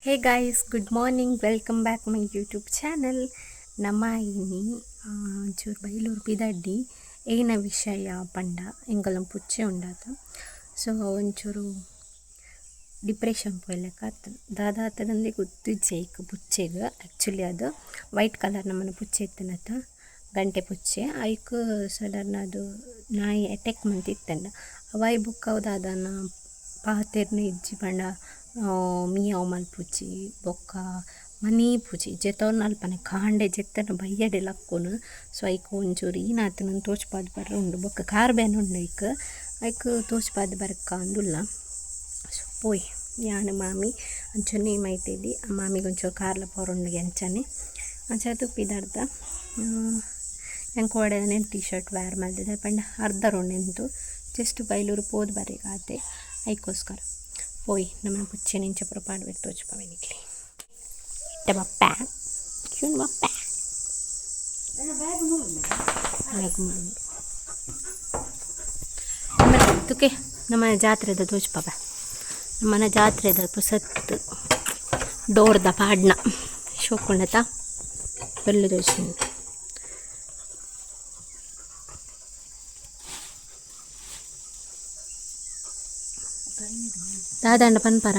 Hey guys, good morning, welcome back my YouTube channel. ನಮ್ಮ ಇನಿ ಒಂಚೂರು ಬೈಲೂರು ಪಿದಡ್ಡಿ ಏನ ವಿಷಯ ಪಂಡ ಎಂಕಲ್ನ ಪುಚ್ಚೆ ಉಂಡಾತ. ಸೊ ಒಂಚೂರು ಡಿಪ್ರೆಷನ್ ಪೋಯ್ಲಕ್ಕ ಆಗ್ತದೆ. ದಾದಾತದಂದೆ ಗೊತ್ತಿಜ್ಜೆ ಈಗ ಪುಚ್ಚೆಗೆ ಆ್ಯಕ್ಚುಲಿ ಅದು ವೈಟ್ ಕಲರ್ ನಮ್ಮನ್ನು ಪುಚ್ಚೆ ಇತ್ತನತ್ತ ಗಂಟೆ ಪುಚ್ಚೆ ಐಕ್ ಸಡನ್ ಅದು ನಾಯಿ ಅಟ್ಯಾಕ್ ಮಂತಿತ್ತಂಡ ಅವೈ ಬುಕ್ ಹೌದಾದನ ಪಾತೆರ್ನ ಇಜ್ಜಿ ಪಂಡ ಮಿಯಾವ್ ಮಲ್ಪುಜಿ ಬೊಕ್ಕ ಮನಿ ಪೂಜಿ ಜೆತವ್ನ ಅಲ್ಪನೆ ಕಾಂಡೆ ಜೆತ್ತನ ಬಯ್ಯಡೆ ಲಕ್ಕುನು. ಸೊ ಐಕ್ ಒಂಚೂರು ಈನಾತನ ತೋಚ್ಪಾದು ಬರ್ರ ಉಂಡು ಬೊಕ್ಕ ಕಾರ್ ಬ್ಯಾನ್ ಉಂಡು ಐಕ್ ತೋಚ್ಪಾದು ಬರಕ್ಕ ಅಂದುಲ್ಲ. ಸೊ ಪೋಯ್ ಯಾನು ಮಾಮಿ ಅಂಚನೆ ಮೈತೇದಿ ಆ ಮಾಮಿಗೆ ಒಂಚೂರು ಕಾರ್ಲ ಪೌರುಂಡಿಗೆ ಅಂಚನೆ ಅಂಚದು ಪಿದಾರ್ದ ಎಂಕೋಡೆ ನೆನ್ ಟೀ ಶರ್ಟ್ ವೇರ್ ಮಾಡಿದೆ ಪಂಡ ಅರ್ಧ ರೊಂಡೆಂತು ಜಸ್ಟ್ ಬೈಲೂರು ಪೋದು ಬರೀಗಾತೆ ಐಕೋಸ್ಕರ ಪೋಯ್ ನಮ್ಮ ಪುಚ್ಚೆ ನಿಂಚ ಪುರಪಾಡು ಬಿಟ್ಟು ತೋಚ್ಪವೆನಿಕ್ಲಿ ಇಟ್ಟ ಬಪ್ಪ ಕ್ಯೂನ್ ಬಪ್ಪ ತುಕೆ ನಮ್ಮ ಜಾತ್ರೆದ ತೋಚ್ಪವ ನಮ್ಮನ ಜಾತ್ರೆದ ಪುಸತ್ತು ಡೋರ್ದ ಪಾಡ್ನ ಶೋಕೊಂಡತ ಬೆಲ್ಲು ತೋಚಿಂದು ದಾದಂಡ ಪನ್ಪರ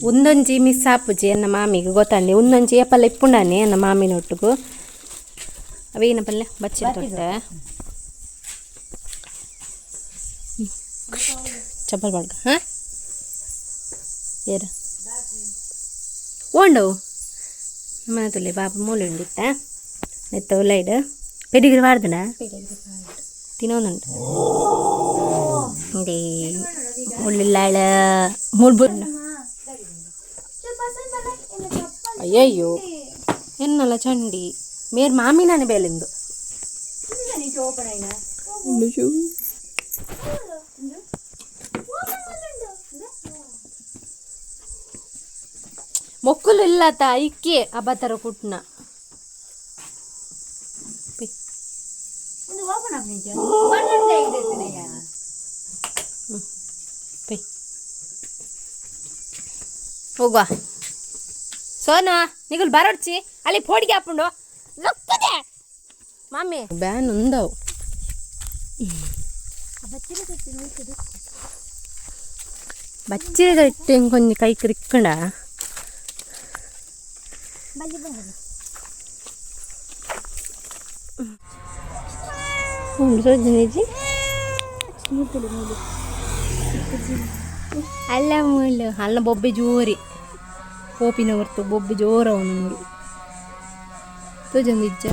ಒಂದೊಂಜಿ ಮಿಸ್ ಆಪುಜಿ ಎನ್ನ ಮಾಮಿಗೆ ಗೊತ್ತಂಡಿ ಒಂದೊಂಜಿ ಏಪಲ್ಲ ಇಪ್ಪುಂಡಾನೆ ಎನ್ನ ಮಾಮಿನೊಟ್ಟಿಗೂ ಅವೇನ ಪಲ್ಲೆ ಬಚ್ಚಿನ ತೊಟ್ಟೆ ಚಪ್ಪಲ್ ಬಾಡ್ಗ ಹಾಂ ಏರ ಓಂಡವು ನಮ್ಮನ ತುಲೆ ಬಾಬು ಮೂಲೆ ಉಂಡಿತ್ತ ನೆತ್ತ ಉಲ್ಲೈಡ್ ಪೆಡಿಗ್ರಿ ವಾಡ್ದನ ತಿನ್ನೋನುಂಟು ಇಂದೇ ಉಳ್ಳಿಲ್ಲಾಳ ಮೂಡ್ಬುಡ್ ಅಯ್ಯಯ್ಯೋ ಎನ್ನಲ್ಲ ಚಂಡಿ ಮೇರ್ ಮಾಮಿನಾನೆ ಬೇಲೆಂದು ಮೊಕ್ಕಲು ಇಲ್ಲತ ಇಕ್ಕಿ ಅಬತರ ಕುಟ್ನ ಹೋಗುವ ಸೋನು ನಿಗುಲ್ ಬರೋಡ್ಚಿ ಅಲ್ಲಿ ಫೋಡಿಗೆ ಹಾಕೊಂಡು ಲಕ್ಕದೆ ಮಾಮಿ ಬ್ಯಾನ್ ಉಂದವು ಬಚ್ಚಿರ ಇಟ್ಟು ಇಂಕೊಂದು ಕೈ ಕ್ರಿಕ್ಕಂಡ ಸೋಜಿ ಅಲ್ಲ ಮೂಲು ಅಲ್ಲ ಬೊಬ್ಬೆ ಜೋರಿ ಪೋಪಿನ ಹೊರ್ತು ಬೊಬ್ಬೆ ಜೋರ ಅವನು ತೋಜೊಂದಿಜ್ಜ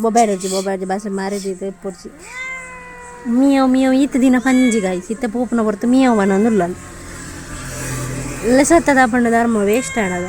ಬೊಬ್ಬೆ ಬಸ್ ಮಾರಿದ ಪೊಡ್ಸಿ ಮಿಯಾವ್ ಮಿಯಾವ್ ಈತ ದಿನ ಪಂಜಿಗಾಯಿ ಸಿತ್ತ ಪೋಪನ ಹೊರ್ತು ಮಿಯಾವ್ ಅನ್ನೋಲ್ಲ ಎಲ್ಲ ಸತ್ತದ ಪಂಡ ಧರ್ಮ ವೇಸ್ಟ್ ಆಡದ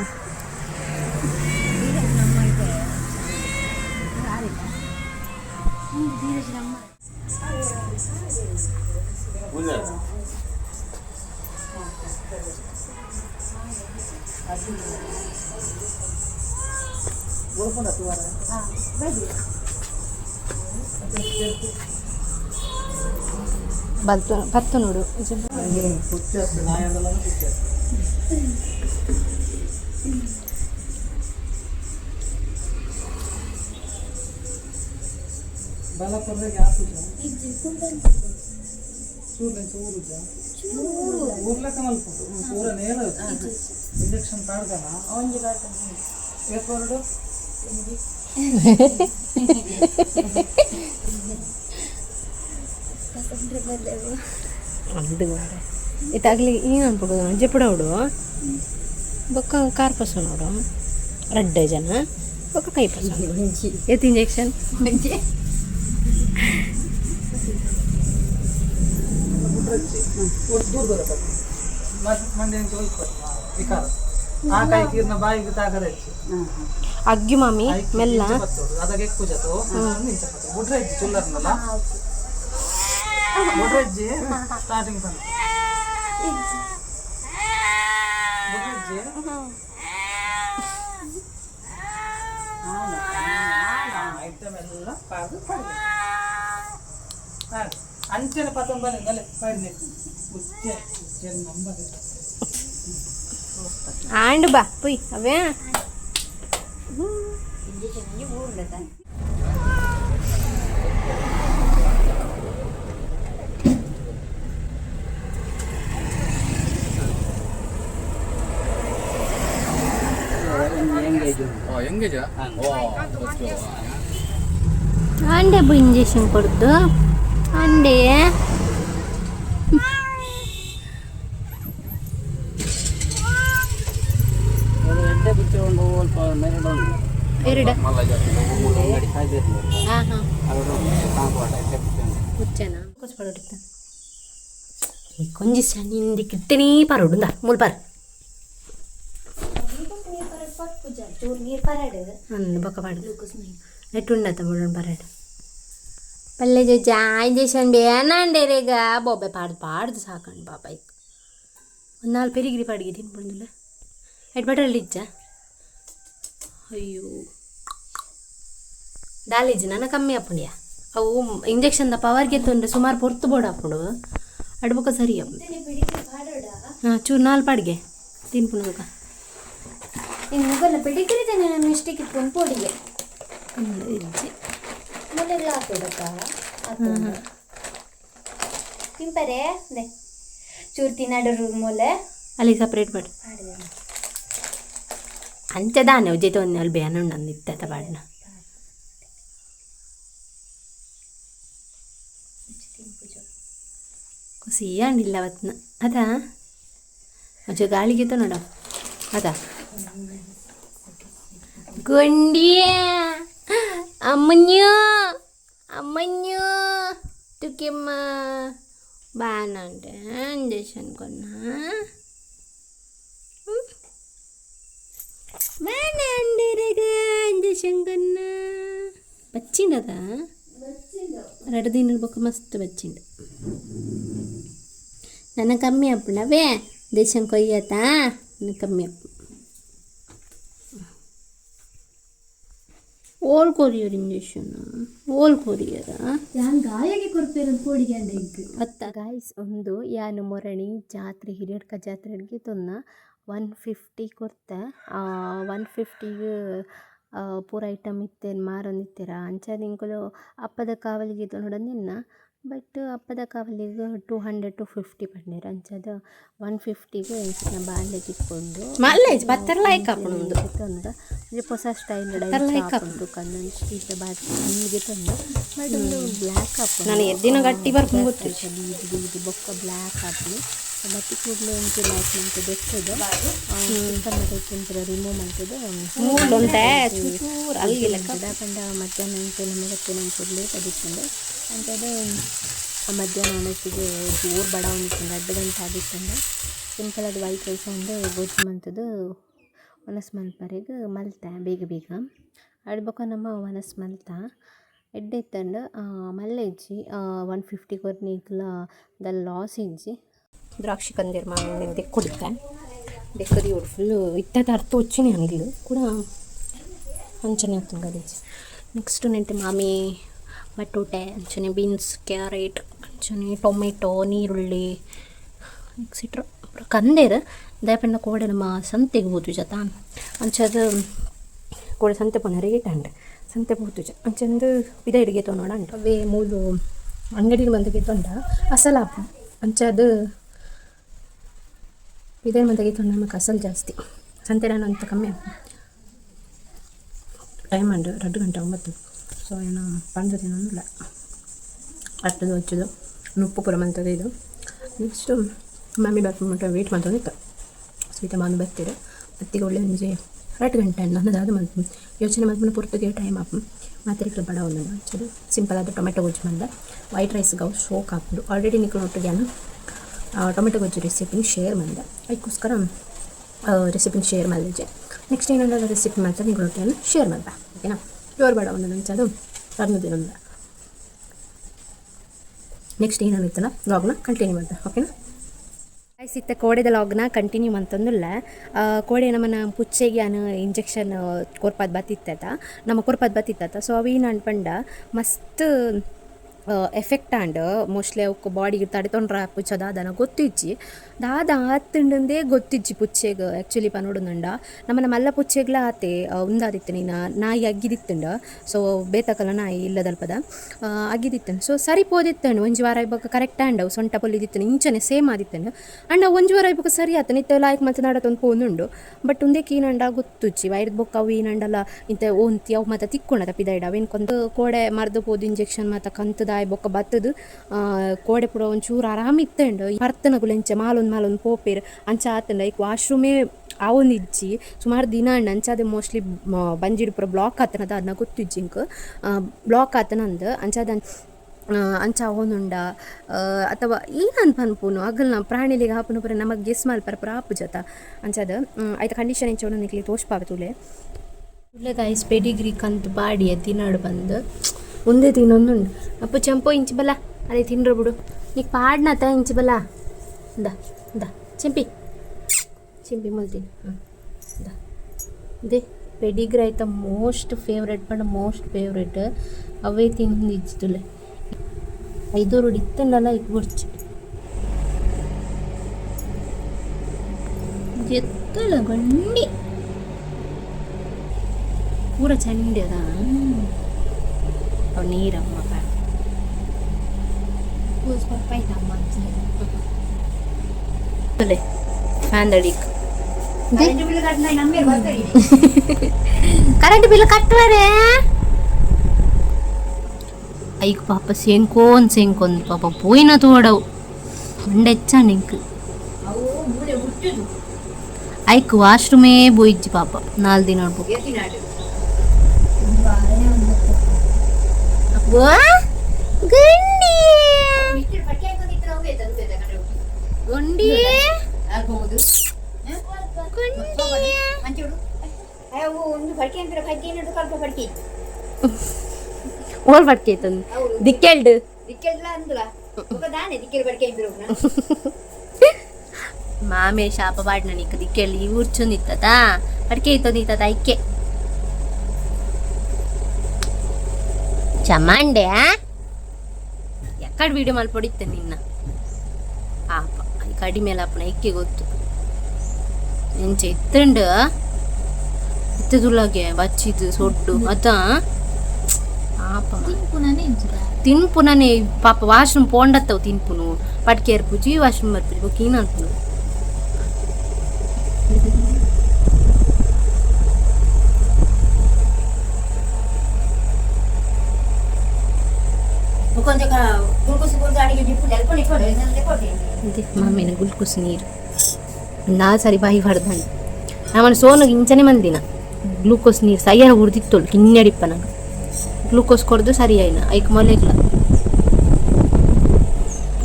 ಪತ್ತು ನೋಡು ಇಂಜೆಕ್ಷನ್ ಕಾಡ್ದಲ್ಲ ಇತ್ತಾಗಲಿ ಏನು ಅನ್ಬೋದು ಜಪ್ಪಡ ನೋಡು ಬೊಕ್ಕ ಕಾರ್ ಪಸ ನೋಡು ರೆಡ್ ಜನ ಬೊಕ್ಕ ಕೈ ಪಸ ಎತ್ ಇಂಜೆಕ್ಷನ್ ಅಗ್ಗಿ ಮಾಮಿ ಮೆಲ್ಲ ಅದಕ್ಕೆ ಕುಜತು ಬುಡ್ರೆ ಚುಲ್ಲರ್ನಲ್ಲ ಬುಡ್ರೆಜ್ಜಿ ಸ್ಟಾರ್ಟಿಂಗ್ ಬಂದು ಬುಡ್ರೆಜ್ಜಿ ಐಟಮ್ ಎಲ್ಲ ಪಾರ್ದು ಪಡೆದು ಅಂಚೆನ ಪತಂ ಬನ್ನಿ ಗಲೆ ಪೈನೆ ಬುಚ್ಚೆ ನಂಬರ್ ಆಂಡ್ ಬಾ ಪುಯ್ ಅವೇ ಅಂಡೆ ಬು ಇಂಜೆಕ್ಷನ್ ಕೊಡ್ದು ಅಂಡೆ ಎರಡು ಹಾಂ ಹುಚ್ಚನಾ ಕೊಚ್ಪಡೋಡಿತ್ತ ಕೊಂಚ ನಿಂದಿ ಕಿತ್ತನೇ ಪರೋಡುಂದ ಮುಲ್ಪಾರ್ ಅಂದು ಬೊಕ್ಕ ಪಾಡು ಎಟ್ಟುಂಡತ್ತ ಮುಳ್ಳನ್ ಪರಾಡು ಪಲ್ಲೆ ಜಜ್ಜಾ ಇಂಜೆಕ್ಷನ್ ಬೇನಂಡೆ ರೇಗ ಬೊಬ್ಬೆ ಪಾಡ್ದು ಸಾಕಂಡು ಪಾಪ ಈಗ ಒಂದು 4 ಪೆರಿಗಿರಿ ಪಾಡಿಗೆ ತಿನ್ಬಿಡುದಿಲ್ಲ ಎಟ್ ಬಟ್ರಲ್ಲಿ ಇಜ್ಜ ಅಯ್ಯೋ ದಾಲಿಜ್ಜು ನನ್ನ ಕಮ್ಮಿ ಅಪ್ಪುಂಡ್ಯ ಅವು ಇಂಜೆಕ್ಷನ್ದ ಪವರ್ಗೆ ತೊಂದರೆ ಸುಮಾರು ಪೊರ್ತು ಬೋಡ ಅಪ್ಪುಂಡು ಅಡ್ಬೊಕ್ಕ ಸರಿ ಅಪ್ಪು ಹಾಂ ಚೂರು 4 ಪಾಡಿಗೆ ತಿನ್ಪುಣಕ ಮುಗಲ್ಲ ಬಿಡಿಕಿರಿತೇನೆ ನಾನು ಇಷ್ಟಕ್ಕೆ ಇಟ್ಕೊಂಡು ಪೋಡಿಗೆ ಇಜ್ಜಿ ಮೂಲೆಲ್ಲ ಹಾಕೋಡಕ್ಕ ತಿಂಪರೆ ಚೂರು ತಿನ್ನಾಡೋರು ಮೂಲೆ ಅಲ್ಲಿ ಸಪ್ರೇಟ್ ಮಾಡಿ ಅಂಚದಾನೆ ಉಜ್ಜೈತೆ ಒಂದು ಅಲ್ಲಿ ಬೇನ ಉಂಡು ಇತ್ತ ಬಾಡಿನ ಸಿಯ್ಯಾಂಡಿಲ್ಲ ಅವತ್ನ ಅದಾ ಅಜ್ಜ ಗಾಳಿಗೆ ನೋಡ ಅದಾ ಗುಂಡಿಯ ಅಮ್ಮನ್ಯೋ ಅಮ್ಮನ್ಯೋ ತುಕೆಮ್ಮ ಬಾನಂటే ఇంజెక్షన్ కొన్నా బానండి రేగా ఇంజెక్షన్ కొన్నా వచ్చిండదా 2 ದಿನದ ಬೊಕ್ಕ ಮಸ್ತ್ ಬಚ್ಚಿಂಡು ನನ್ನ ಕಮ್ಮಿ ಅಪ್ಪನವೇ ಇಂಜೆಕ್ಷನ್ ಕೊಯ್ಯತ್ತಾ ನನ್ನ ಕಮ್ಮಿ ಅಪ್ಪ ಓಲ್ ಕೊರಿಯರ್ ಇಂಜೆಕ್ಷನ್ ಓಲ್ ಕೊರಿಯರ ಯಾನ್ ಗಾಯಗೆ ಕೊರ್ಪೇರ ಪೋಡಿಗೆ ಅಂಡ ಅತ್ತ ಗಾಯ್ಸ್ ಒಂದು ಯಾನು ಮೊರಣಿ ಜಾತ್ರೆ ಹಿರಿಯಡ್ಕ ಜಾತ್ರೆಗೆ ತೊನ್ನ 150 ಕೊರ್ತೆ 150ಗೆ ಪೂರ ಐಟಮ್ ಇತ್ತೇನು ಮಾರೊಂದಿತ್ತೀರ ಅಂಚಾದ ಇಂಕಲು ಅಪ್ಪದ ಕಾವಲಿಗೆ ತೊಗೊಂಡಿನ್ನ ಬಟ್ ಅಪ್ಪದ ಕಾವಲಿಗೆ 200 to 50 ಪಡ್ನೇರು ಅಂಚಾದ 150ಗೆ ಇಂಚಿನ ಬಾಲ್ಯಗೆ ಇಟ್ಕೊಂಡು ತೊಂದು ಹೊಸ ಸ್ಟೈಲ್ ಉಂಟು ಕಣ್ಣು ಸ್ಟೀಟ್ ಬಾತ್ ನಮಗೆ ತಂದು ಬಟ್ ಒಂದು ಬ್ಲ್ಯಾಕ್ ಹಾಕೊಂಡು ನಾನು ಎದ್ದಿನ ಗಟ್ಟಿ ಬರ್ಕೊಂಡು ಇದು ಬೊಕ್ಕ ಬ್ಲ್ಯಾಕ್ ಹಾಕಿ ಮತ್ತೆ ಕೂಡಲೇ ಒಂದು ಲೈಟ್ ಮಾಡ್ತದೆ ಎಷ್ಟದು ಮತ್ತೆ ರಿಮೂವ್ ಮಾಡ್ತದೆ ಅಲ್ಲಿಲ್ಲ ಪಂಡ ಮಧ್ಯಾಹ್ನ ಅಂಚೆ ನಮಗೆ ನಂಚೂರು ಅದಿತ್ತಂದು ಅಂಥದ್ದು ಮಧ್ಯಾಹ್ನ ಅನಿಸಿಗೆ ಜೋರು ಬಡ ಒಂದಿತ್ತಂದು 2 ಗಂಟೆ ಆಗಿತ್ತಂದು ಸಿಂಪಲ್ ಅದು ವೈಟ್ ರೈಸ್ ಒಂದು ಗೊಜ್ಜು ಮಂತದ್ದು ಒನಸ್ ಮಲ್ಪರೆಗೆ ಮಲ್ತೆ ಬೇಗ ಅಡ್ಬೊಕ್ಕ ನಮ್ಮ ಒನಸ್ ಮಲ್ತ ಎಡ್ಡೆ ಇತ್ತಂಡು ಮಲ್ಲ ಇಜ್ಜಿ 150 ಕೊರ್ನಿಕ್ಲ ದ ಲಾಸ್ ಇಜ್ಜಿ ದ್ರಾಕ್ಷಿ ಕಂದಿರ್ ಮಾಡಿ ದೆಕ್ಕುಡಿತ್ತೆ ದೆಕ್ಕದಿ ಉಡು ಫುಲ್ಲು ಇತ್ತದ ಅರ್ಥ వచ్చినాయి ಅಂಗಿಲು ಕೂಡ ಅಂಚನೆ ತುಂಗದಿಜ್ಜಿ ನೆಕ್ಸ್ಟ್ ನೆಂಟೆ ಮಾಮಿ ಬಟೋಟೆ ಅಂಚನೆ ಬೀನ್ಸ್ ಕ್ಯಾರೆಟ್ ಅಂಚನೆ ಟೊಮೆಟೊ ನೀರುಳ್ಳಿ ಎಕ್ಸಿಟ್ರಾ ಕಂದೇರು ದಯಪಂಡ ಕೋಡೆ ನಮ್ಮ ಸಂತೆಗೆ ಹೋತು ಜತ ಅಂಚದು ಕೋಡೆ ಸಂತೆ ಪೊನ್ನ ರೇಟ್ ಅಂಡೆ ಸಂತೆ ಹೋತು ಜ ಅಂಚಂದು ಇದ ಹಿಡಿಗೆ ತೊಗೊಂಡ ಅಂಟ ಅವೇ ಮೂಲು ಅಂಗಡಿಗೆ ಬಂದಗೆ ತೊಂಡ ಅಸಲಾಪ ಅಂಚದು ಇದೇ ಮಂದಿಗೆ ತೊಂಡ ನಮಗೆ ಅಸಲು ಜಾಸ್ತಿ ಸಂತೆ ನಾನು ಅಂತ ಕಮ್ಮಿ ಟೈಮ್ ಅಂಡು 2 ಗಂಟೆ 9 ಸೊ ಏನು ಪಂಡದಿನಲ್ಲ ಅಟ್ಟದು ಹಚ್ಚದು ಉಪ್ಪು ಪುರ ಮಂತದ್ದು ಇದು ನೆಕ್ಸ್ಟು ಮಮ್ಮಿ ಬರ್ಕೊಂಡು ವೇಟ್ ಮಾಡ್ತೊಂದಿತ್ತು ಸ್ವೀಟ ಮಾನು ಬರ್ತೀರ ಅತ್ತಿಗೆ ಒಳ್ಳೆ ಒಂಜಿ 2 ಗಂಟೆ ನನ್ನದಾದ ಮಂತು ಯೋಚನೆ ಮಾಡ್ಕೊಂಡು ಪುರ್ತಗೆ ಟೈಮ್ ಆಪು ಮಾತ್ರೆ ಬಡ ಒಂದು ಹಚ್ಚದು ಸಿಂಪಲ್ ಆದ ಟೊಮೆಟೊ ಗೊಜ್ಜು ಮಂದ ವೈಟ್ ರೈಸ್ಗೆ ಅವು ಶೋಕ್ ಹಾಕ್ಬಿಡು ಆಲ್ರೆಡಿ ನಿಕ್ಳು ಒಟ್ಟಿಗೆ ಟೊಮೆಟೊ ಗೊಜ್ಜು ರೆಸಿಪಿನ ಶೇರ್ ಮಾಡಿದೆ ಅದಕ್ಕೋಸ್ಕರ ರೆಸಿಪಿನ ಶೇರ್ ಮಾಡಿದೆ ನೆಕ್ಸ್ಟ್ ಏನಾದರೂ ರೆಸಿಪಿ ಮಾಡ್ತಾರೆ ನಿಕ್ಳು ಒಟ್ಟಿಗೆ ಶೇರ್ ಮಾಡ್ದೆ ಓಕೆನಾ ಜೋರು ಬೇಡ ಒಂದು ಹಂಚದು ತರ್ನದಿನೊಂದು ನೆಕ್ಸ್ಟ್ ಏನಾಗಿತ್ತಲ್ಲ ವ್ಲಾಗ್ನ ಕಂಟಿನ್ಯೂ ಮಾಡ್ದೆ ಓಕೆನಾ ಸಿಕ್ತ ಕೋಡೆದ ಲಾಗ್ನ ಕಂಟಿನ್ಯೂ ಅಂತಂದಿಲ್ಲ ಕೋಡೆ ನಮ್ಮನ್ನ ಪುಚ್ಚೆಗೆ ಇಂಜೆಕ್ಷನ್ ಕೊರ್ಪದ ಬತ್ತಿತ್ತ ನಮ್ಮ ಕೊರ್ಪದ ಬತ್ತಿತ್ತ ಸೊ ಅವೇನು ಅನ್ಪಂಡ ಮಸ್ತ್ ಎಫೆಕ್ಟ್ ಆಂಡ್ ಮೋಸ್ಟ್ಲಿ ಅವಕ್ಕೆ ಬಾಡಿಗೆ ತಡೆತೊಂಡ್ರ ಪುಚ್ಚ ದಾದನ ಗೊತ್ತಿಜ್ಜಿ ದಾದ ಆತಂಡಂದೇ ಗೊತ್ತಿಜ್ಜಿ ಪುಚ್ಚೆಗೆ ಆ್ಯಕ್ಚುಲಿ ಪನೋಡುಂಡ ನಮ್ಮನ್ನ ಮಲ್ಲ ಪುಚ್ಚೆಗ್ಲ ಆತೆ ಉಂದಾದಿತ್ತು ನೀನು ನಾಯಿ ಅಗ್ಗಿದಿತ್ತಂಡ ಸೊ ಬೇತಕಲ ನಾಯಿ ಇಲ್ಲದಲ್ಪದ ಅಗ್ಗಿದಿತ್ತಂಡು ಸೊ ಸರಿಪೋದಿತ್ತಂಡು ಒಂಜಿ ವಾರ ಇವಾಗ ಕರೆಕ್ಟ್ ಆಂಡವು ಸೊಂಟ ಪೊಲ್ಲಿದಿತ್ತಂಡು ಇಂಚನೆ ಸೇಮ್ ಆದಿತ್ತಂಡು ಅಂಡ ಒಂಜಿ ವಾರ ಇವಾಗ ಸರಿ ಆತ ನಿತ್ತ ಲಾಯ್ಕ್ ಮತ್ತೆ ನಾಡತ್ತೊಂದು ಪೋನುಂಡು ಬಟ್ ಉಂದೇ ಕೀನಂಡ ಗೊತ್ತುಚ್ಚಿ ವೈರ್ದ ಬೊಕ್ಕ ಅವು ಏನಂಡಲ್ಲ ಇಂತ ಓಂತಿ ಅವು ಮತ್ತೆ ತಿಕ್ಕೊಂಡ ತಪ್ಪಿದಾಯ್ಡ ಅವೇನು ಕೊಂದು ಕೋಡೆ ಮರ್ದು ಹೋದು ಇಂಜೆಕ್ಷನ್ ಮತ್ತು ಕಂತದಾಯ್ ಬೊಕ್ಕ ಬತ್ತದು ಕೋಡೆ ಪುಡ ಒಂಚೂರು ಆರಾಮ ಇತ್ತಂಡು ಪರ್ತನಗುಲೆಂಚ ಮಾಲೊಂದು ಪೋಪೇರು ಅಂಚ ಆತಂಡ ಈಗ ವಾಶ್ರೂಮೇ ಅವೊಂದು ಇಜ್ಜಿ ಸುಮಾರು ದಿನ ಅಂಡ್ ಅಂಚಾದೆ ಮೋಸ್ಟ್ಲಿ ಬಂಜಿಡು ಪುರ ಬ್ಲಾಕ್ ಆತನದ ಅದನ್ನ ಗೊತ್ತಿಜ್ಜಿ ಇಂಕ್ ಬ್ಲಾಕ್ ಆತನಂದು ಅಂಚಾದ ಅಂಚ ಅವನುಂಡ ಅಥವಾ ಏನಂತ ಪನ್ಪುನು ಅಗಲ್ನ ಪ್ರಾಣಿಲಿಗೆ ಹಾಪುನು ಪುರ ನಮಗೆ ಗೆಸ್ ಮಲ್ಪರ ಪುರ ಆಪು ಜತ ಅಂಚಾದ ಆಯ್ತು ಕಂಡೀಷನ್ ಎಂಚ ನಿಕ್ಲಿ ತೋಷ್ಪಾವ ತುಲೆ ಗಾಯ್ಸ್ ಪೆಡಿಗ್ರಿ ಕಂತು ಬಾಡಿ ತಿನ್ನಾಡು ಬಂದು ಒಂದೇ ತಿನ್ನೊಂದುಂಡು ಅಪ್ಪ ಚಂಪೋ ಇಂಚು ಬಲ ಅದೇ ತಿನ್ರ ಬಿಡು ನೀನು ಪಾಡ್ನತ ಇಂಚು ಬಲ ದ ಚೆಂಪಿ ಮಲ್ತೀನಿ ಅದೇ ಪೆಡಿಗ್ರಿ ಆಯ್ತಾ ಮೋಸ್ಟ್ ಫೇವ್ರೆಟ್ ಪಂಡ ಮೋಸ್ಟ್ ಫೇವ್ರೆಟ್ ಅವೇ ತಿಂದು ಇಜ್ಜುಲೆ 5 ರೂಢಿ ಇತ್ತಂಡಲ್ಲ ಈಗ ಬಿಡ್ಚಿ ಎತ್ತಲ ಗಂಡಿ ಪೂರ ಚಂಡಿ ಅದ ಅವು ನೀರಮ್ಮ ಫ್ಯಾನ್ ಅಡಿಕ್ ಕರೆಂಟ್ ಬಿಲ್ ಕಟ್ಟುವರೆ ಐಕ್ ಪಾಪ ಸೇನ್ಕೊಂದು ಪಾಪ ಪೋಯಿನ ತೋಡವು ಮಂಡೆಚ್ಚ ನಿಂಕ್ ಐಕ್ ವಾಶ್ರೂಮೇ ಬೋಯಿಜ್ಜಿ ಪಾಪ 4 ದಿನ ಓಲ್ ಪಡ್ಕೈತಂದು ದಿಕ್ಕೆಲ್ಡು ಮಾಮೆ ಶಾಪ ಪಾಡ್ನ ನಿಕ್ಕ ದಿಕ್ಕೆಲ್ಡು ಈ ಊರ್ಚೊಂದಿತ್ತದ ಪಡ್ಕೈತೊಂದಿತ್ತದ ಐಕ್ಕೆ ಚಮಾಂಡೆ ಎಕ್ಕಡ ವಿಡಿಯೋ ಮಲ್ಪೊಡಿತ್ತೆ ನಿನ್ನ ಆಪ ಕಡಿಮೆ ಅಪ್ಪನ ಇಕ್ಕೆ ಗೊತ್ತು ಎಂಚ ಎತ್ತಂಡು ಎತ್ತದುಲ್ಲಾಗೆ ಬಚ್ಚಿದು ಸೊಡ್ಡು ಅದ ಆಪ ತಿನ್ಪುನೇ ಪಾಪ ವಾಶ್ರೂಮ್ ಪೋಂಡತ್ತವು ತಿನ್ಪುನು ಪಟ್ಕೇರ್ ಪೂಜಿ ವಾಶ್ರೂಮ್ ಬರ್ತೀವಿ ಬೊಕ್ಕೀನ ಅನ್ಪುನು ಮಾಮೇನ ಗುಲ್ಕುಸ್ ನೀರು ನಾ ಸರಿ ಬಾಯಿ ಹೊಡೆದಂಡು ನಮ್ಮನ್ನು ಸೋನಿಗೆ ಇಂಚನೆ ಮಂದಿನ ಗ್ಲೂಕೋಸ್ ನೀರು ಸಯ್ಯನ ಕುಡ್ದಿತ್ತೋಳು ಕಿನ್ನಡಿಪ್ಪ ನಾನು ಗ್ಲೂಕೋಸ್ ಕೊಡ್ದು ಸರಿ ಆಯ್ನ ಐಕ್ ಮೊಲೆಗ್ಲ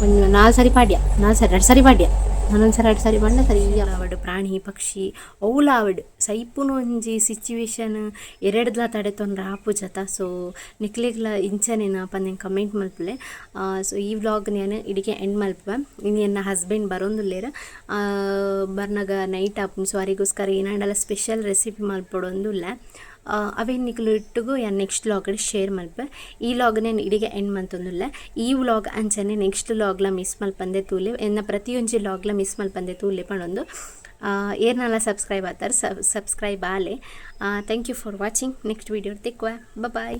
ಒಂದು 4 ಸರಿ ಪಾಡ್ಯ 2 ಸರಿ ಪಾಡ್ಯ ನಾನೊಂದು ಸರಿ 2 ಸರಿ ಬಂಡ ಸರಿ ಆವಡು ಪ್ರಾಣಿ ಪಕ್ಷಿ ಅವುಲ ಆವಡು ಸೈಪುನು ಒಂಜಿ ಸಿಚುವೇಶನ್ ಎರಡ್ಲ ತಡೆತೊಂಡ್ರೆ ಆಪು ಜತ ಸೊ ನಿಕ್ಲೆಗ್ಲ ಇಂಚನೇನ ಪಂದೆನ್ ಕಮೆಂಟ್ ಮಲ್ಪಲೆ ಸೊ ಈ ವ್ಲಾಗ್ ನಾನು ಇಡಿಗೆ ಎಂಡ್ ಮಲ್ಪ ಇನ್ನು ನನ್ನ ಹಸ್ಬೆಂಡ್ ಬರೋಂದುಲ್ಲೇರ ಬರ್ನಾಗ ನೈಟ್ ಆಪುನು ಸೊ ಅವರಿಗೋಸ್ಕರ ಏನಾಡಲ್ಲ ಸ್ಪೆಷಲ್ ರೆಸಿಪಿ ಮಲ್ಪಡೊಂದುಲ್ಲ ಅವೇನು ನಿಕ್ಲು ಇಟ್ಟಿಗೂ ಯಾರು ನೆಕ್ಸ್ಟ್ ವ್ಲಾಗಲ್ಲಿ ಶೇರ್ ಮಲ್ಪ ಈ ವ್ಲಾಗ್ನೇ ಇಡಿಗೆ ಎಂಡ್ ಮಂತೊಂದುಲ್ಲ ಈ ವ್ಲಾಗ್ ಅಂಚನೆ ನೆಕ್ಸ್ಟ್ ವ್ಲಾಗ್ಲ ಮಿಸ್ ಮಲ್ಪಂದೆ ತೂಲೆ ಎನ್ನ ಪ್ರತಿಯೊಂಜಿ ವ್ಲಾಗ್ಲ ಮಿಸ್ ಮಲ್ಪಂದೆ ತೂಲೆ ಪಣೊಂದು ಏರ್ನೆಲ್ಲ ಸಬ್ಸ್ಕ್ರೈಬ್ ಆತಾರೆ ಸಬ್ಸ್ಕ್ರೈಬ್ ಆಲೆ thank you for watching next video ತೆಕ್ವ ಬಾಯ್.